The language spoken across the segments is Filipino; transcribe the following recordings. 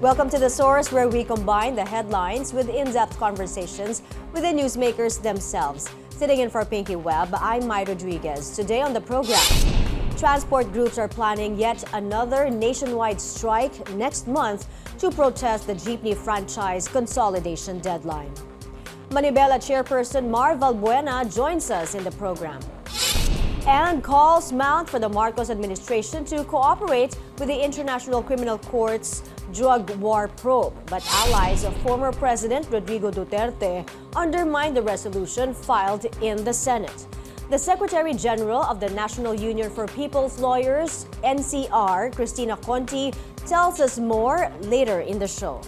Welcome to The Source, where we combine the headlines with in-depth conversations with the newsmakers themselves. Sitting in for Pinky Webb, I'm Mai Rodriguez. Today on the program, transport groups are planning yet another nationwide strike next month to protest the jeepney franchise consolidation deadline. Manibela chairperson Mar Valbuena joins us in the program. And calls mount for the Marcos administration to cooperate with the International Criminal Court's drug war probe. But allies of former President Rodrigo Duterte undermined the resolution filed in the Senate. The Secretary General of the National Union for People's Lawyers, NCR, Cristina Conti, tells us more later in the show.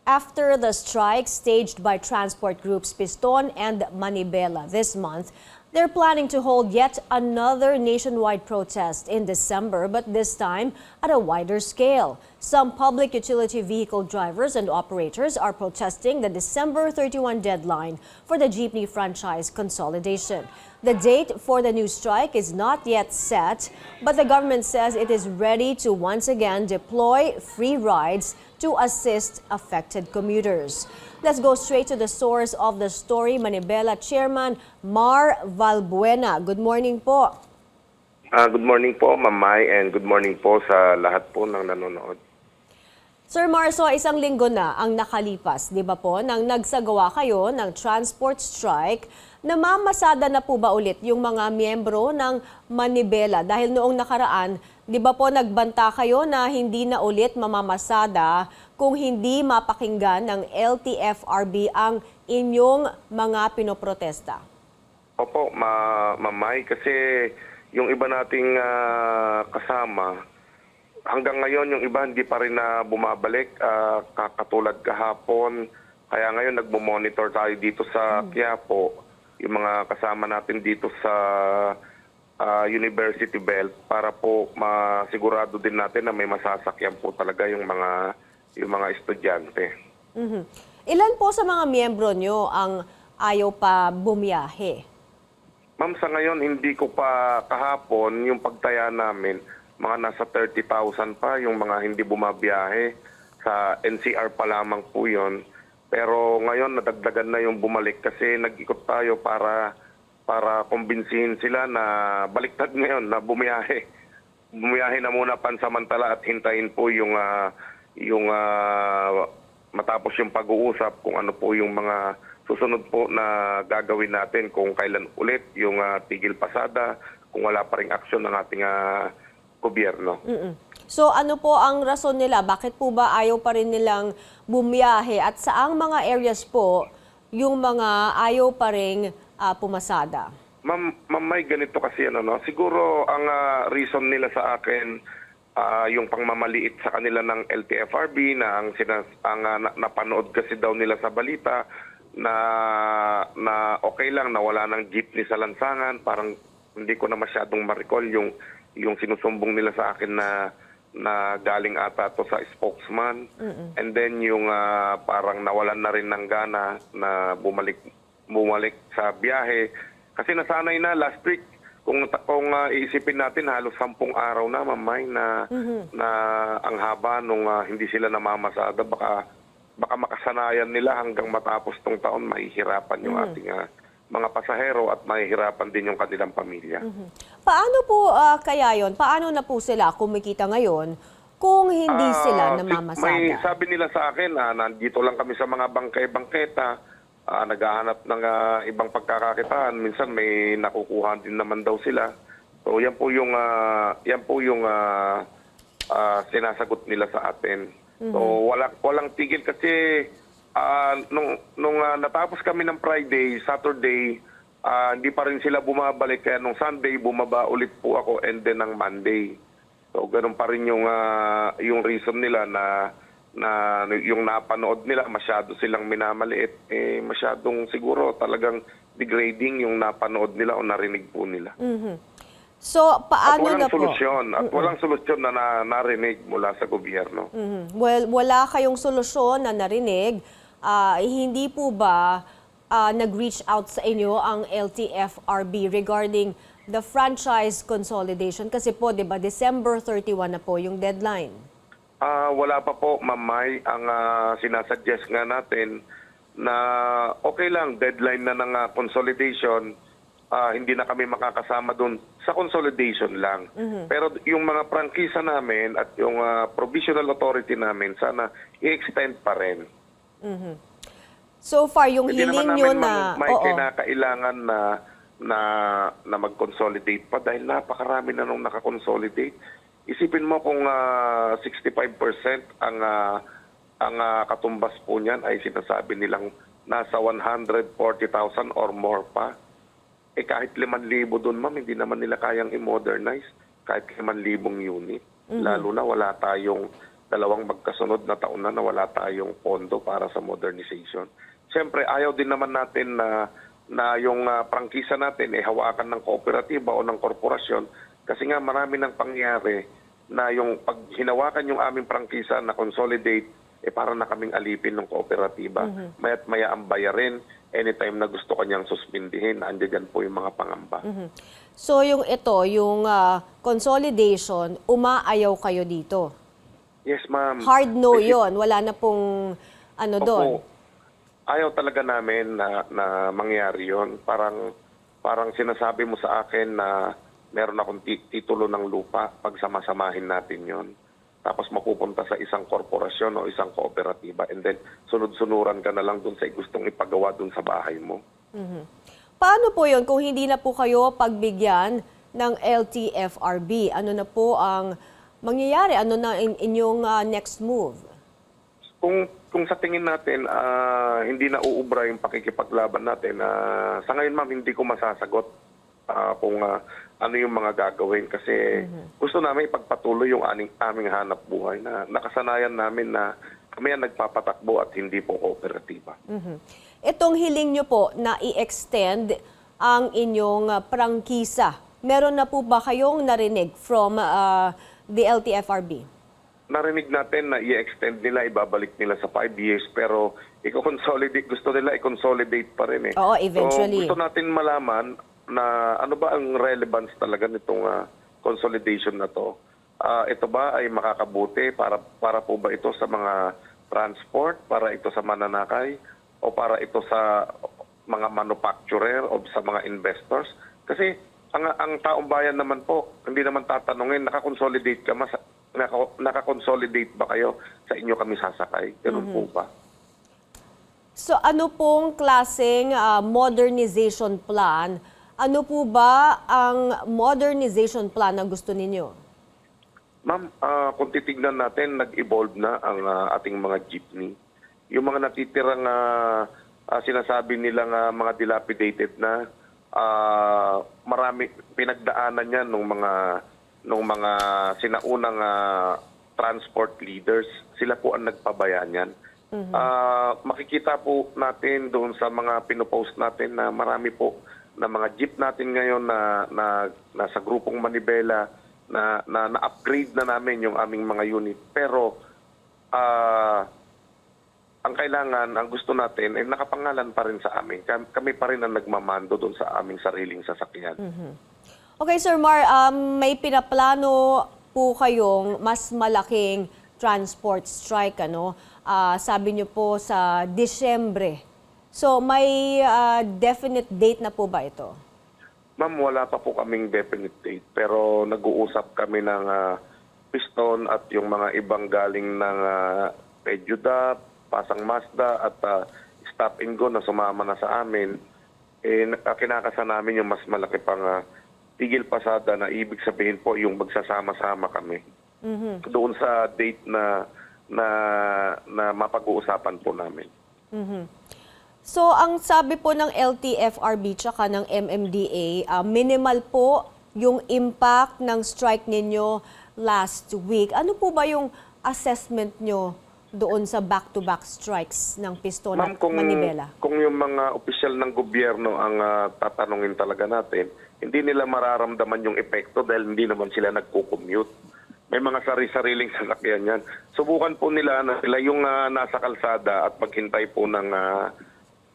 After the strike staged by transport groups Piston and Manibela this month, they're planning to hold yet another nationwide protest in December, but this time at a wider scale. Some public utility vehicle drivers and operators are protesting the December 31 deadline for the jeepney franchise consolidation. The date for the new strike is not yet set, but the government says it is ready to once again deploy free rides to assist affected commuters. Let's go straight to the source of the story, Manibela Chairman Mar Valbuena. Good morning po. Good morning po, Ma'am Mai, and good morning po sa lahat po ng nanonood. Sir Marso, isang linggo na ang nakalipas, di ba po, nang nagsagawa kayo ng transport strike. Namamasada na po ba ulit yung mga miyembro ng Manibela? Dahil noong nakaraan, di ba po nagbanta kayo na hindi na ulit mamamasada kung hindi mapakinggan ng LTFRB ang inyong mga pinoprotesta? Opo, Ma'am Mai, kasi yung iba nating kasama, hanggang ngayon yung iba hindi pa rin na bumabalik, katulad kahapon. Kaya ngayon nagmo-monitor tayo dito sa Quiapo, yung mga kasama natin dito sa University Belt para po masigurado din natin na may masasakyan po talaga yung mga estudyante. Ilan po sa mga miyembro nyo ang ayaw pa bumiyahe? Ma'am, sa ngayon hindi ko pa kahapon yung pagtaya namin, mga nasa 30,000 pa yung mga hindi bumabiyahe. Sa NCR pa lamang po yun. Pero ngayon nadagdagan na yung bumalik kasi nag-ikot tayo para kumbinsihin sila na baliktad ngayon na bumiyahe. Bumiyahe na muna pansamantala at hintayin po yung matapos yung pag-uusap kung ano po yung mga susunod po na gagawin natin, kung kailan ulit yung tigil pasada, kung wala pa ring aksyon ng ating gobyerno. So ano po ang rason nila? Bakit po ba ayaw pa rin nilang bumiyahe? At saang mga areas po yung mga ayaw pa rin pumasada? Ma'am, may ganito kasi siguro ang reason nila sa akin, yung pangmamaliit sa kanila ng LTFRB na ang napanood kasi daw nila sa balita na okay lang na wala ng jeepney sa lansangan. Parang hindi ko na masyadong ma-recall yung sinusumbong nila sa akin na galing ata to sa spokesman. And then yung parang nawalan na rin ng gana na bumalik sa biyahe. Kasi nasanay na last week, kung iisipin natin, halos 10 araw na, Ma'am Mai, na ang haba nung hindi sila namamasada. Baka makasanayan nila hanggang matapos tong taon, mahihirapan yung ating mga pasahero at mahihirapan din yung kanilang pamilya. Paano po kaya yon? Paano na po sila kumikita ngayon kung hindi sila namamasada? May sabi nila sa akin, nandito lang kami sa mga bangkay-bangketa, naghahanap ng ibang pagkakakitaan. Minsan may nakukuha din naman daw sila. So yan po yung sinasagot nila sa atin. So walang tigil kasi nung natapos kami ng Friday, Saturday, hindi pa rin sila bumabalik. Kaya nung Sunday, bumaba ulit po ako, and then ng Monday. So ganun pa rin yung reason nila na yung napanood nila, masyado silang minamaliit. Masyadong siguro talagang degrading yung napanood nila o narinig po nila. So, paano na po? Walang solusyon na narinig mula sa gobyerno. Well, wala kayong solusyon na narinig. hindi po ba nag-reach out sa inyo ang LTFRB regarding the franchise consolidation? Kasi po, di ba, December 31 na po yung deadline. Wala pa po, Ma'am Mai. Ang sinasuggest nga natin na okay lang, deadline na ng consolidation, hindi na kami makakasama doon sa consolidation lang. Pero yung mga prangkisa namin at yung provisional authority namin, sana i-extend pa rin. So far, yung Hindi hiling naman nyo namin na... may kinakailangan na mag-consolidate pa dahil napakarami na nung nakakonsolidate. Isipin mo kung 65% ang katumbas po niyan ay sinasabi nilang nasa 140,000 or more pa. Kahit 5,000 doon, ma'am, hindi naman nila kayang i-modernize kahit 5,000 unit. Lalo na wala tayong dalawang magkasunod na taon na wala tayong pondo para sa modernization. Siyempre, ayaw din naman natin na yung prangkisa natin hawakan ng kooperatiba o ng korporasyon kasi nga marami nang pangyayari na yung pag hinawakan yung aming prangkisa na consolidate, para na kaming alipin ng kooperatiba. Maya't maya ang bayarin anytime na gusto kanyang suspindihin. Andiyan po yung mga pangamba. So yung consolidation, umaayaw kayo dito? Yes, ma'am. Hard no yon, wala na pong doon. Opo. Ayaw talaga namin na mangyari yon. Parang sinasabi mo sa akin na meron akong titulo ng lupa, pagsamasamahin natin yon. Tapos mapupunta sa isang korporasyon o isang kooperatiba and then sunod-sunuran ka na lang dun sa gustong ipagawa dun sa bahay mo. Paano po yon kung hindi na po kayo pagbigyan ng LTFRB? Ano na po ang mangyayari? Ano na inyong next move? Kung sa tingin natin, hindi na uubra yung pakikipaglaban natin, sa ngayon, ma'am, hindi ko masasagot kung ano yung mga gagawin. Kasi gusto namin ipagpatuloy yung aming hanap buhay na nakasanayan namin na kami ang nagpapatakbo at hindi po kooperatiba. Itong hiling nyo po na i-extend ang inyong prangkisa, meron na po ba kayong narinig from the LTFRB? Narinig natin na i-extend nila, ibabalik nila sa 5 years, pero gusto nila i-consolidate pa rin. Oo, eventually. So gusto natin malaman na ano ba ang relevance talaga nitong consolidation na to. Ito ba ay makakabuti para po ba ito sa mga transport, para ito sa mananakay, o para ito sa mga manufacturer o sa mga investors? Kasi ang taong bayan naman po, hindi naman tatanungin, nakakonsolidate ba kayo sa inyo kami sasakay? Ganun po ba? So ano pong klaseng modernization plan? Ano po ba ang modernization plan na gusto ninyo? Ma'am, kung titignan natin, nag-evolve na ang ating mga jeepney. Yung mga natitirang sinasabi nilang mga dilapidated na, marami pinagdaanan yan nung mga sinaunang transport leaders. Sila po ang nagpabayaan yan. Makikita po natin doon sa mga pinopost natin na marami po na mga jeep natin ngayon na nasa grupong Manibela na na-upgrade na namin yung aming mga unit. Pero ang kailangan, ang gusto natin ay nakapangalan pa rin sa amin. Kami pa rin ang nagmamando doon sa aming sariling sasakyan. Okay, Sir Mar, may pinaplano po kayong mas malaking transport strike, ano? Sabi niyo po sa Disyembre. So may definite date na po ba ito? Ma'am, wala pa po kaming definite date. Pero nag-uusap kami ng Piston at yung mga ibang galing ng Pejuda, Pasang Mazda at Stop and Go na sumama na sa amin. Kinakasa namin yung mas malaki pang tigil pasada na ibig sabihin po yung magsasama-sama kami. Doon sa date na mapag-uusapan po namin. So ang sabi po ng LTFRB tsaka ng MMDA, minimal po yung impact ng strike ninyo last week. Ano po ba yung assessment nyo doon sa back-to-back strikes ng Piston at Manibela? Kung yung mga opisyal ng gobyerno ang tatanungin talaga natin, hindi nila mararamdaman yung epekto dahil hindi naman sila nagko-commute. may mga sari-sariling sasakyan yan. Subukan po nila na sila yung nasa kalsada at maghintay po ng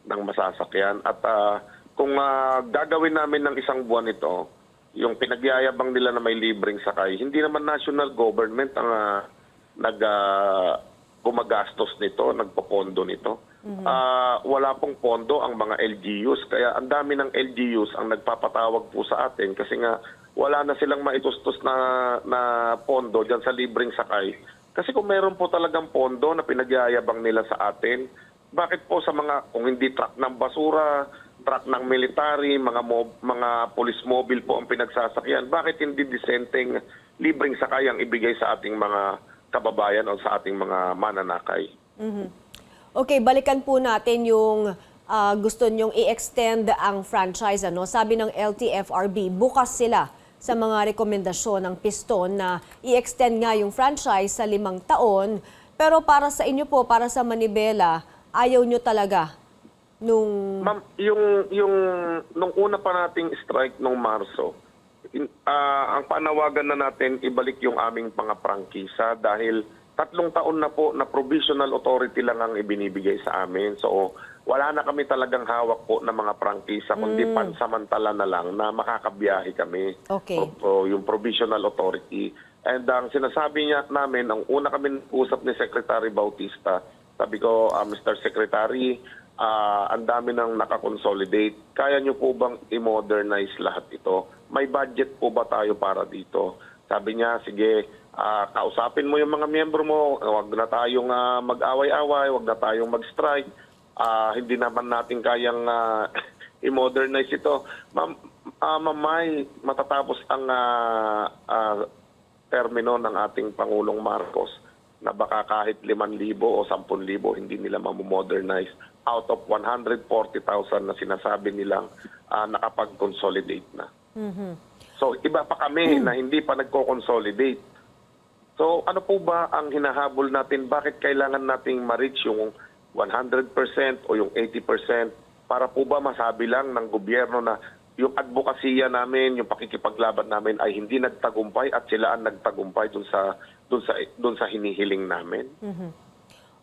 masasakyan. At kung gagawin namin ng isang buwan ito, yung pinagyayabang nila na may libreng sakay, hindi naman national government ang gumagastos nito, nagpopondo nito. Wala pong pondo ang mga LGUs, kaya ang dami ng LGUs ang nagpapatawag po sa atin kasi nga wala na silang maitustos na pondo dyan sa libreng sakay. Kasi kung meron po talagang pondo na pinagyayabang nila sa atin, bakit po sa mga, kung hindi truck ng basura, truck ng military, mga police mobile po ang pinagsasakyan, bakit hindi disenteng libreng sakay ang ibigay sa ating mga kababayan o sa ating mga mananakay? Okay, balikan po natin yung gusto nyong i-extend ang franchise. Sabi ng LTFRB, bukas sila sa mga rekomendasyon ng piston na i-extend nga yung franchise sa 5 taon. Pero para sa inyo po, para sa Manibela, ayaw nyo talaga nung... Ma'am, nung una pa nating strike nung Marso, ang panawagan na natin, ibalik yung aming mga prangkisa dahil 3 taon na po na provisional authority lang ang ibinibigay sa amin. So, wala na kami talagang hawak po ng mga prangkisa, kundi pansamantala na lang na makakabiyahe kami. Okay. So, yung provisional authority. And ang sinasabi niya namin, ang una kami usap ni Secretary Bautista, sabi ko, Mr. Secretary, ang dami nang nakakonsolidate. Kaya niyo po bang i-modernize lahat ito? May budget po ba tayo para dito? Sabi niya, sige, kausapin mo yung mga miyembro mo, huwag na tayong mag-away-away, huwag na tayong mag-strike. Hindi naman natin kayang i-modernize ito. Mamay, matatapos ang termino ng ating Pangulong Marcos na baka kahit 5,000 o 10,000 hindi nila mamodernize out of 140,000 na sinasabi nilang nakapag-consolidate na. So, iba pa kami na hindi pa nagko-consolidate. So, ano po ba ang hinahabol natin? Bakit kailangan nating ma-reach yung 100% o yung 80% para po ba masabi lang ng gobyerno na yung advokasya namin, yung pakikipaglaban namin ay hindi nagtagumpay at sila ang nagtagumpay dun sa hinihiling namin?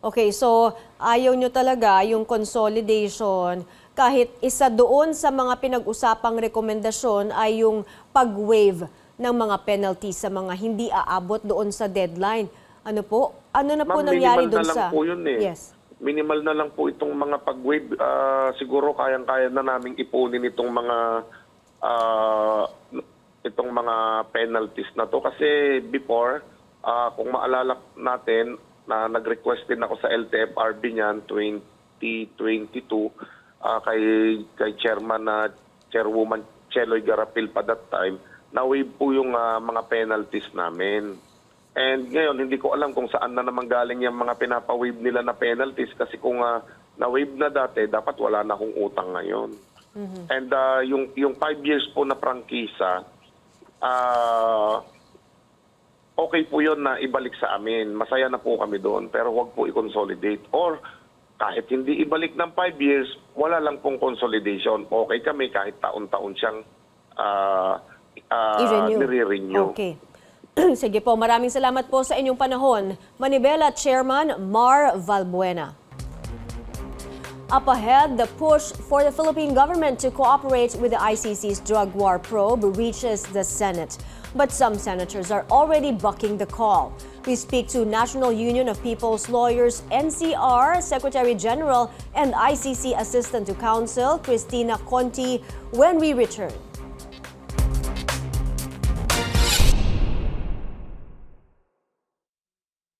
Okay, so ayaw nyo talaga yung consolidation. Kahit isa doon sa mga pinag-usapang rekomendasyon ay yung pag-waive ng mga penalties sa mga hindi aabot doon sa deadline. Ano po? Ano na po nangyari doon sa... Minimal na lang po yun eh. Yes. Minimal na lang po itong mga pag-waive. Siguro kayang-kaya na naming ipunin itong mga penalties na to. Kasi before, kung maalala natin, na nag-request din ako sa LTFRB niyan 2022 kay Chairwoman Cheloy Garapil pa that time, na-waive po yung mga penalties namin. And ngayon, hindi ko alam kung saan na naman galing yung mga pinapa-waive nila na penalties kasi kung na-waive na dati, dapat wala na akong utang ngayon. And yung 5 years po na prangkisa, okay po yun na ibalik sa amin. Masaya na po kami doon, pero huwag po i-consolidate. Or kahit hindi ibalik ng 5 years, wala lang pong consolidation. Okay kami kahit taon-taon siyang nire-renew. Okay. Sige po, maraming salamat po sa inyong panahon. Manibela Chairman Mar Valbuena. Up ahead, the push for the Philippine government to cooperate with the ICC's drug war probe reaches the Senate. But some senators are already bucking the call. We speak to National Union of People's Lawyers, NCR, Secretary General and ICC Assistant to Counsel, Cristina Conti, when we return.